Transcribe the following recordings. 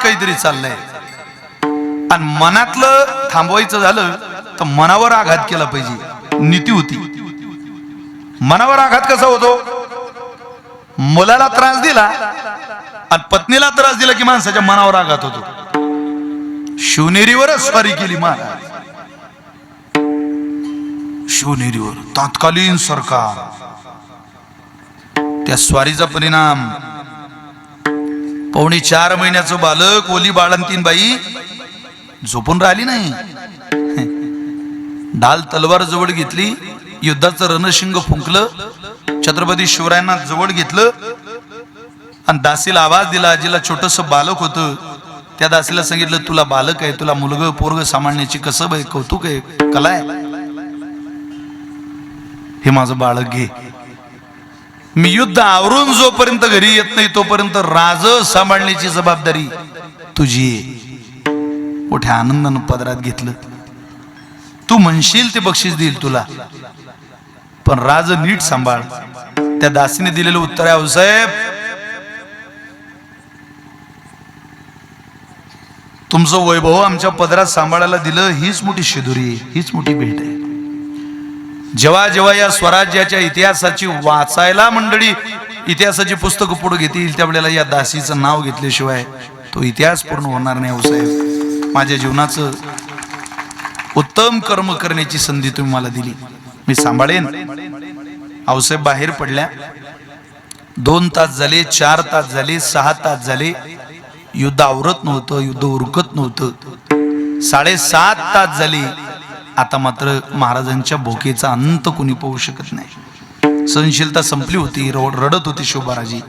काहीतरी चाललंय आणि मनातलं थांबवायचं झालं तर मनावर आघात केला पाहिजे, नीती होती. मनावर आघात कसा होतो? मुलाला त्रास दिला आणि पत्नीला त्रास दिला की माणसाच्या मनावर आघात होतो. शिवनेरीवरच स्वारी केली महाराज, शिवनेरीवर तत्कालीन सरकार. त्या स्वारीचा परिणाम 4.25 महिन्याचं बालक ओली बाळंतीन बाई झोपून राहिली नाही. ढाल तलवार जवळ घेतली, युद्धाचं रणशिंग फुंकलं, छत्रपती शिवरायांना जवळ घेतलं आणि दासीला आवाज दिला. जिला छोटस बालक होतं त्या दासीला सांगितलं, तुला बालक आहे, तुला मुलग पोरग सांभाळण्याची कसब आहे, कौतुक आहे, कला आहे, हे माझं बाळक घे. मी युद्ध आवरून जोपर्यंत घरी येत नाही तोपर्यंत राज सांभाळण्याची जबाबदारी तुझी आहे. मोठ्या आनंदानं पदरात घेतलं. तू म्हणशील ते बक्षीस देईल तुला, पण राज नीट सांभाळ. त्या दासीने दिलेलं उत्तर आहे, आऊसाहेब तुमचं वैभव आमच्या पदरात सांभाळायला दिलं, हीच मोठी शिदुरी आहे, हीच मोठी भेट आहे. जेव्हा जेव्हा या स्वराज्याच्या इतिहासाची वाचायला मंडळी इतिहासाची पुस्तकं पुढे घेतील त्यावेळेला या दासीचं नाव घेतल्याशिवाय तो इतिहास पूर्ण होणार नाही. आऊसाहेब माझ्या जीवनाचं उत्तम कर्म करण्याची संधी तुम्ही मला दिली, मी सांभाळेन. आऊसाहेब बाहेर पडल्या. 2 तास झाले, 4 तास झाले, 6 तास झाले, युद्ध आवरत नव्हतं, युद्ध उरकत नव्हतं. 7.5 तास झाले. आता मात्र महाराजांच्या भोकेचा अंत कोणी पाहू शकत नाही. सहनशीलता संपली होती, रडत होती शिवबाराजी.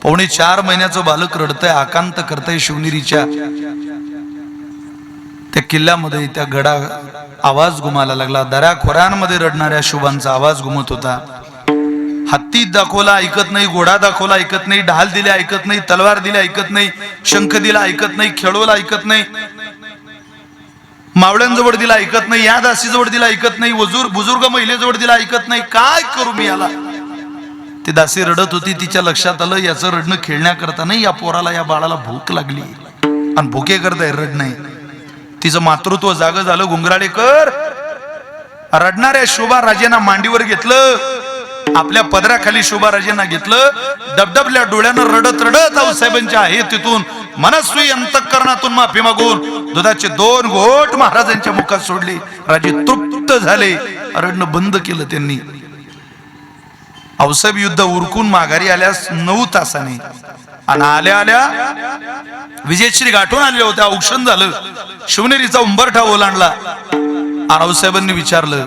4.25 महिन्याचं बालक रडतंय, आकांत करतंय. शिवनेरीच्या त्या किल्ल्यामध्ये त्या गडा आवाज घुमायला लागला. दऱ्या खोऱ्यांमध्ये रडणाऱ्या शुभांचा आवाज घुमत होता. हत्ती दाखवला ऐकत नाही, घोडा दाखवला ऐकत नाही, ढाल दिले ऐकत नाही, तलवार दिले ऐकत नाही, शंख दिला ऐकत नाही, खेळवला ऐकत नाही, मावळ्यांजवळ दिला ऐकत नाही, या दासीजवळ दिला ऐकत नाही, बुजुर्ग महिलेजवळ दिला ऐकत नाही. काय करू मी याला? ती दासी रडत होती. तिच्या लक्षात आलं याचं रडणं खेळण्याकरता नाही, या पोराला या बाळाला भूक लागली आणि भुके करताय, रड नाही. तिचं मातृत्व जागं झालं. गुंगराळेकर रडणाऱ्या शोभा राजेंना मांडीवर घेतलं, आपल्या पदराखाली शोभा राजेंना घेतलं. डबडबल्या डोळ्यानं रडत रडत आऊसाहेबांच्या आहे तिथून मनस्वी अंतःकरणातून माफी मागून दुधाचे 2 घोट महाराजांच्या मुखात सोडले. राजे तृप्त झाले, रडणं बंद केलं त्यांनी. आऊसाहेब युद्ध उरकून माघारी आल्यास 9 तासाने आणि आल्या आल्या विजयश्री गाठून आलेल्या होत्या. औक्षण झालं, शिवनेरीचा उंबरठा ओलांडला. आऊसाहेबांनी विचारलं,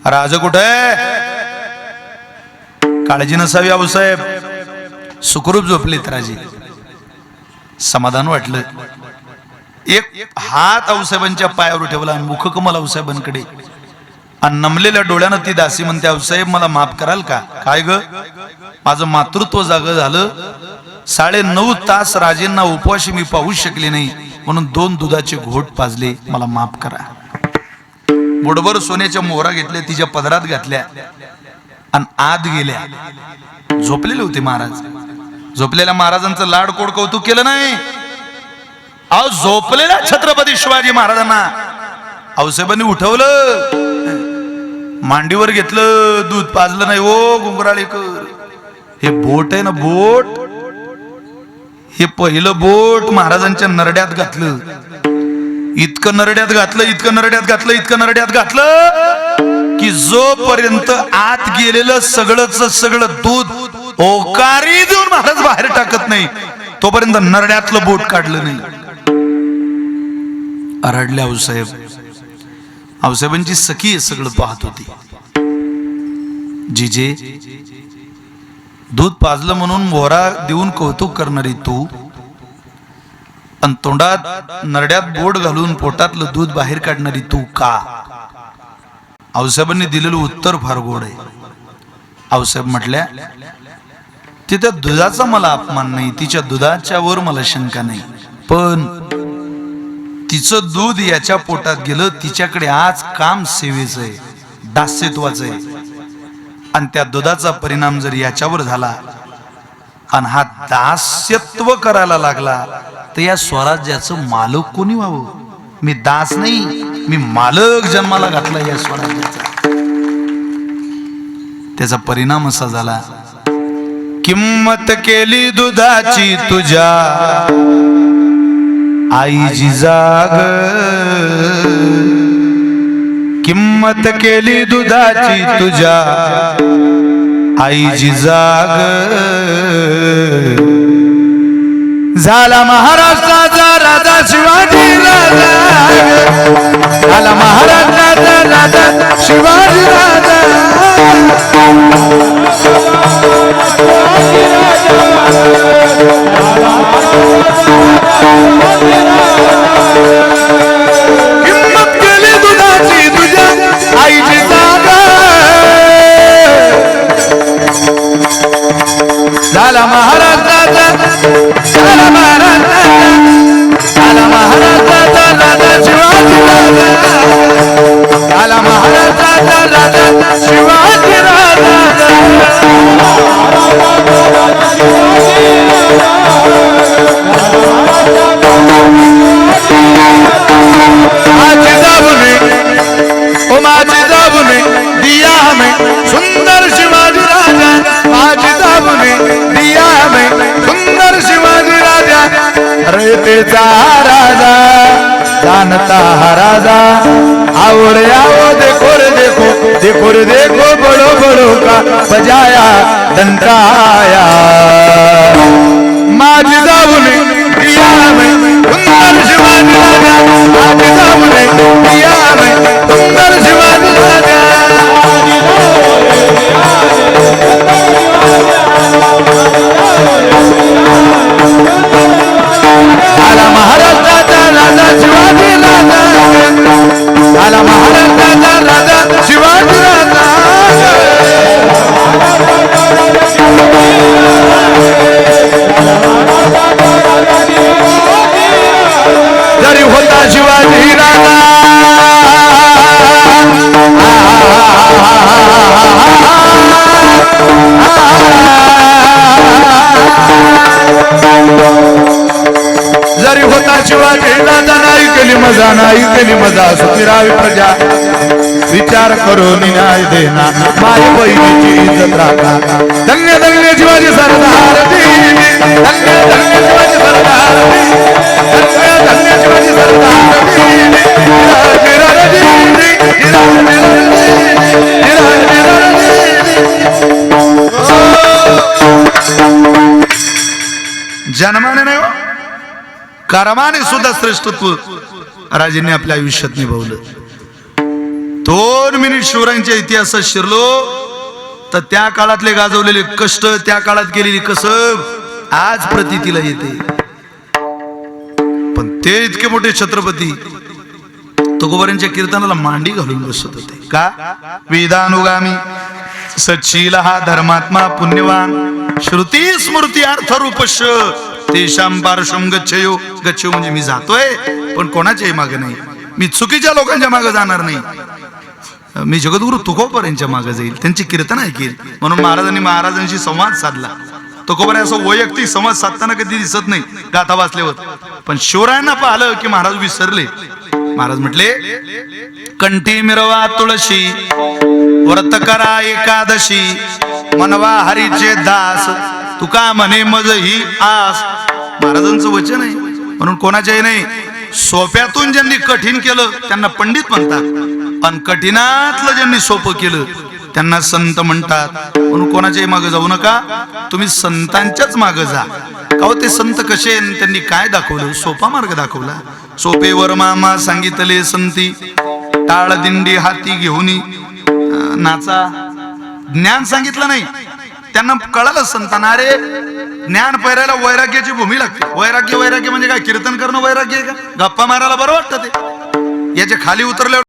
राज कुठे? काळजी नसावी आऊसाहेब, सुखरूप झोपलेत राजे. समाधान वाटलं. एक हात आऊसाहेबांच्या पायावर ठेवला आणि मुखकमल आऊसाहेबांकडे आणि नमलेल्या डोळ्यानं ती दासी म्हणते, आऊसाहेब मला माफ कराल का? काय ग? माझं मातृत्व जागं झालं. 9.5 तास राजेंना उपवाशी मी पाहू शकले नाही, म्हणून 2 दुधाचे घोट पाजले, मला माफ करा. बोडभर सोन्याच्या मोहरा घेतल्या, तिच्या पदरात घातल्या आणि आत गेल्या. झोपलेले होते महाराज. झोपलेल्या महाराजांचं लाडकोड कौतुक केलं नाही. अहो झोपलेल्या छत्रपती शिवाजी महाराजांना आऊसाहेबांनी उठवलं, मांडीवर घेतलं, दूध पाजलं नाही. ओ गुंगराळेकर, हे बोट आहे ना बोट, हे पहिलं बोट महाराजांच्या नरड्यात घातलं. इतकं नरड्यात घातलं, इतकं नरड्यात घातलं, इतकं नरड्यात घातलं की जोपर्यंत आत गेलेलं सगळं दूध ओकारी देऊन महाराज बाहेर टाकत नाही तोपर्यंत नरड्यातलं बोट काढलं नाही. रडले आऊसाहेब. आऊसाहेबांची सखी सगळं पाहत होती. जिजे दूध पाजलं म्हणून मोहरा देऊन कौतुक करणारी तू आणि तोंडात नरड्यात बोट घालून पोटातलं दूध बाहेर काढणारी तू का? आऊसाहेबांनी दिलेलं उत्तर फार गोड आहे. आऊसाहेब म्हटल्या, तिच्या दुधाचा मला अपमान नाही, तिच्या दुधाच्या वर मला शंका नाही, पण तिचं दूध याच्या पोटात गेलं, तिच्याकडे आज काम सेवेचं आहे, दास्यत्वाचं आहे, आणि त्या दुधाचा परिणाम जर याच्यावर झाला आणि हा दास्यत्व करायला लागला तर या स्वराज्याचं मालक कोणी व्हावं? मी दास नाही, मी मालक जन्माला घातला या स्वराज्याचा. त्याचा परिणाम असा झाला, किंमत केली दुधाची तुझ्या आईची जाग, किंमत केली दुधाची तुझ्या आईची जाग. झाला महाराष्ट्राचा राजा शिवाजी राजा, झाला महाराष्ट्राचा राजा शिवाजी राजा. किंमत केली दुधाची तुझ्या आईची जागा, झाला महाराष्ट्राचा, झाला महाराष्ट्राचा, झाला महाराष्ट्राचा राजा शिवाजी राजा, झाला महाराष्ट्राचा राजा शिवाजी राजा. माझी जाबुने, ओ माझी जाबुने दिया हमें सुंदर शिवाजी राजा, माझी जाबुने दिया हमें सुंदर शिवाजी राजा. रयतेचा राजा, जानता हा राजा, आओ रे आओ देखो रे देखो, देखो रे देखो बड़ो बड़ो का बजाया डंका आया. माझी जाबुने दिया हमें सुंदर शिवाजी राजा, माझी जाबुने दिया हमें सुंदर शिवाजी राजा. झाला महाराष्ट्राचा राजा शिवाजी राजा, झाला महाराष्ट्राचा राजा शिवाजी राजा. जरी होता शिवाजी राजा, जरी होता शिवाजी राजा, नाही केली मजा, नाही केली मजा, सुखी राहावी प्रजा, विचार करून न्याय देना, माय बहिणीची इज्जत राखा. धन्य धन्य शिवाजी सरदार, धन्य धन्य शिवाजी सरदार, धन्य धन्य शिवाजी सरदार. जन्माने नाही, कर्माने सुद्धा श्रेष्ठत्व राजांनी आपल्या आयुष्यात निभावलं. 2 मिनिट शिवरायांच्या इतिहासात शिरलो तर त्या काळातले गाजवलेले कष्ट, त्या काळात केलेली कसब आज प्रतीतीला येते. पण ते इतके मोठे छत्रपती तुकोबारांच्या कीर्तनाला मांडी घालून बसत होते. का? वेदानुगामी सच्शील हा धर्मात्मा पुण्यवान, श्रुती स्मृती अर्थ रूपश तेषां पार्श्वं गच्छयो. गच्छयो म्हणजे मी जातोय पण कोणाच्याही मागे नाही, मी चुकीच्या लोकांच्या मागे जाणार नाही, मी जगद्गुरु तुकोबारांच्या मागे जाईल, त्यांची कीर्तन ऐकेल. म्हणून महाराजांशी संवाद साधला. तुकोबार असं वैयक्तिक संवाद साधताना कधी दिसत नाही गाथा वाचल्यावर, पण शिवरायांना पाहिलं की महाराज विसरले. महाराज म्हटले, कंठी मिरवा तुळशी, व्रत करा एकादशी, मनवा हरीचे दास, तुका म्हणे मज ही आस. महाराजांचं वचन आहे. म्हणून कोणाच्याही नाही, सोप्यातून ज्यांनी कठीण केलं त्यांना पंडित म्हणतात, आणि कठीणातलं ज्यांनी सोपं केलं त्यांना संत म्हणतात. म्हणून कोणाच्याही मागे जाऊ नका, तुम्ही संतांच्याच मागे जा. का हो, ते संत कसे, त्यांनी काय दाखवलं? सोपा मार्ग दाखवला. सोपेवर मामा सांगितले संती, टाळ दिंडी हाती घेऊनी नाचा. ज्ञान सांगितलं नाही, त्यांना कळालं संतांना, अरे ज्ञान पैरायला वैराग्याची भूमी लागते. वैराग्य वैराग्य म्हणजे काय? कीर्तन करणं वैराग्य आहे का? गप्पा मारायला बरं वाटतं ते, याच्या खाली उतरल्यावर